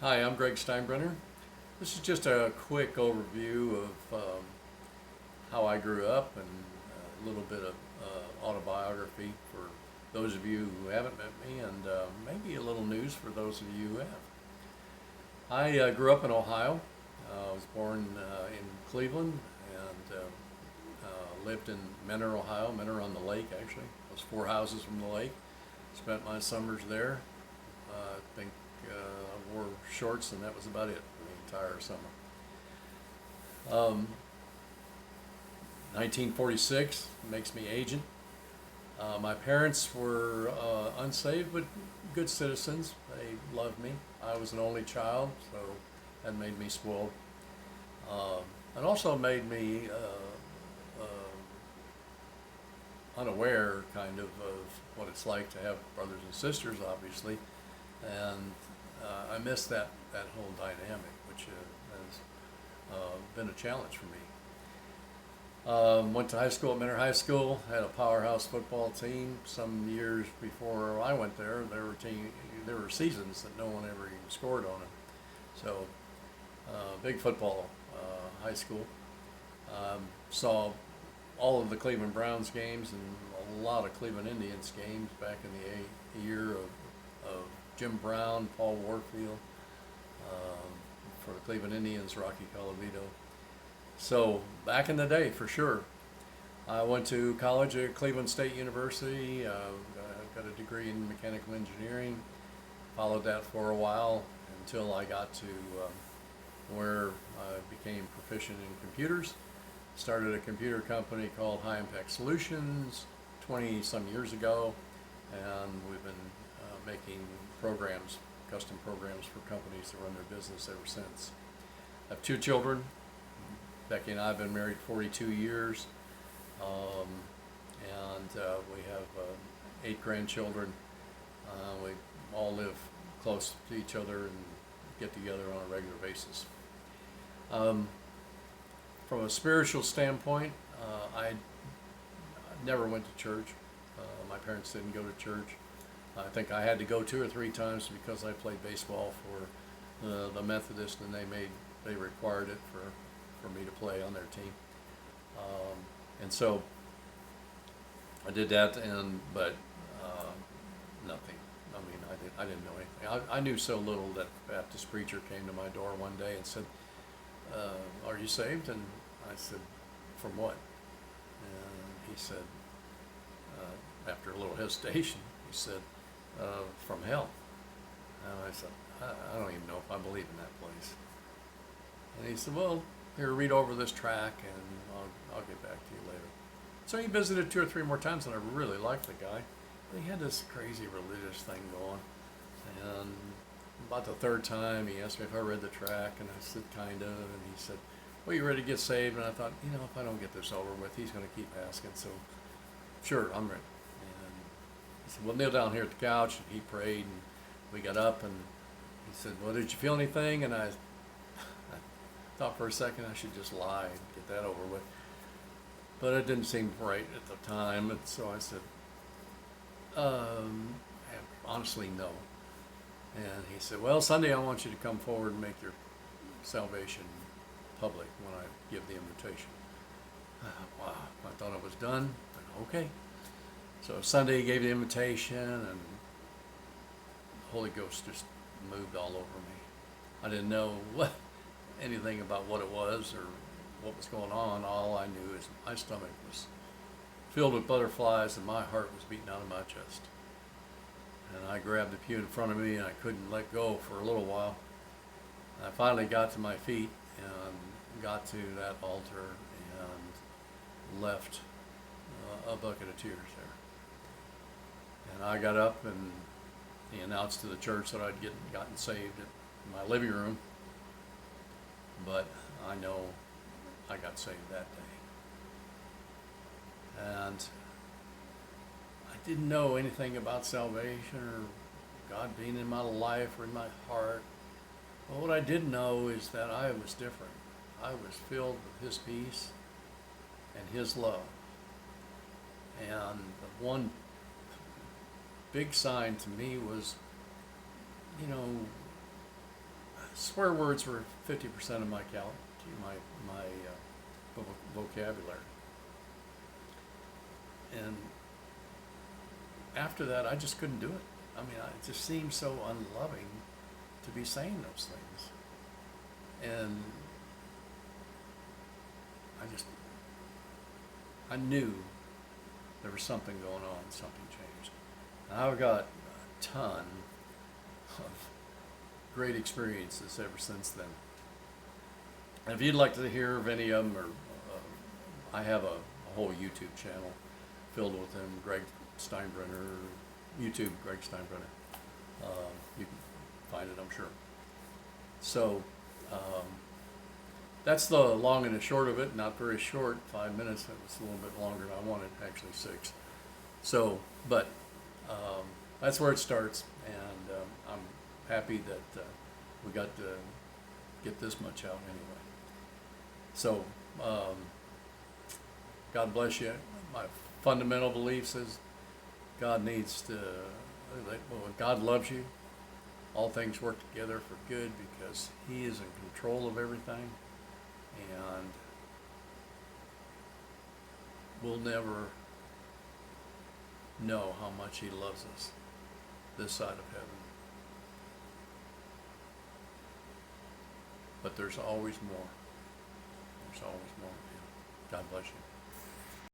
Hi, I'm Greg Steinbrenner. This is just a quick overview of how I grew up and a little bit of autobiography for those of you who haven't met me, and maybe a little news for those of you who have. I grew up in Ohio. I was born in Cleveland and lived in Mentor, Ohio, Mentor on the lake, actually. It was 4 houses from the lake. Spent my summers there. I think I wore shorts, and that was about it for the entire summer. Um, 1946 makes me aging. My parents were unsaved but good citizens. They loved me. I was an only child, so that made me spoiled. Um, it also made me unaware, of what it's like to have brothers and sisters, obviously, and I miss that whole dynamic, which has been a challenge for me. Went to high school at Mentor High School. Had a powerhouse football team. Some years before I went there, there were seasons that no one ever even scored on it. So, big football high school. Saw all of the Cleveland Browns games and a lot of Cleveland Indians games back in the year of Jim Brown, Paul Warfield, for the Cleveland Indians, Rocky Colavito. So back in the day, for sure. I went to college at Cleveland State University, got a degree in mechanical engineering, followed that for a while until I got to where I became proficient in computers. Started a computer company called High Impact Solutions 20 some years ago, and we've been making programs, custom programs for companies to run their business ever since. I have 2 children. Becky and I have been married 42 years, um, and we have 8 grandchildren. We all live close to each other and get together on a regular basis. Um, from a spiritual standpoint, I never went to church. My parents didn't go to church. I think I had to go 2 or 3 times because I played baseball for the Methodist, and they required it for me to play on their team. And so I did that, but nothing. I didn't know anything. I knew so little that a Baptist preacher came to my door one day and said, "Are you saved?" And I said, "From what?" And he said, after a little hesitation, he said, "From hell." And I said, I don't even know if I believe in that place." And he said, "Well, here, read over this track, and I'll get back to you later." So he visited 2 or 3 more times, and I really liked the guy. But he had this crazy religious thing going. And about the third time, he asked me if I read the track, and I said, kind of. And he said, "Well, you ready to get saved?" And I thought, if I don't get this over with, he's going to keep asking. So, sure, I'm ready. And he said, "Well, kneel down here at the couch." And he prayed, and we got up, and he said, "Well, did you feel anything?" And I thought for a second I should just lie and get that over with. But it didn't seem right at the time, and so I said, honestly, no. And he said, "Well, Sunday I want you to come forward and make your salvation public when I give the invitation." Wow, I thought I was done, but okay. So Sunday he gave the invitation, and the Holy Ghost just moved all over me. I didn't know anything about what it was or what was going on. All I knew is my stomach was filled with butterflies and my heart was beating out of my chest. And I grabbed the pew in front of me, and I couldn't let go for a little while. I finally got to my feet and got to that altar and left a bucket of tears there. And I got up, and he announced to the church that I'd gotten saved at my living room. But I know I got saved that day. And I didn't know anything about salvation or God being in my life or in my heart. But what I did know is that I was different. I was filled with His peace and His love. And the one big sign to me was, you know, swear words were 50% of my vocabulary. And after that, I just couldn't do it. I mean, it just seemed so unloving to be saying those things. And I knew there was something going on, something changed. And I've got a ton of great experiences ever since then. And if you'd like to hear of any of them, or I have a whole YouTube channel filled with them, Greg Steinbrenner, YouTube Greg Steinbrenner. You can find it, I'm sure. So that's the long and the short of it. Not very short, 5 minutes. It was a little bit longer than I wanted, actually 6. So, but that's where it starts, and I'm happy that we got to get this much out anyway. So, God bless you. My fundamental belief is God God loves you. All things work together for good because He is in control of everything, and we'll never know how much He loves us this side of heaven. But there's always more. There's always more. God bless you.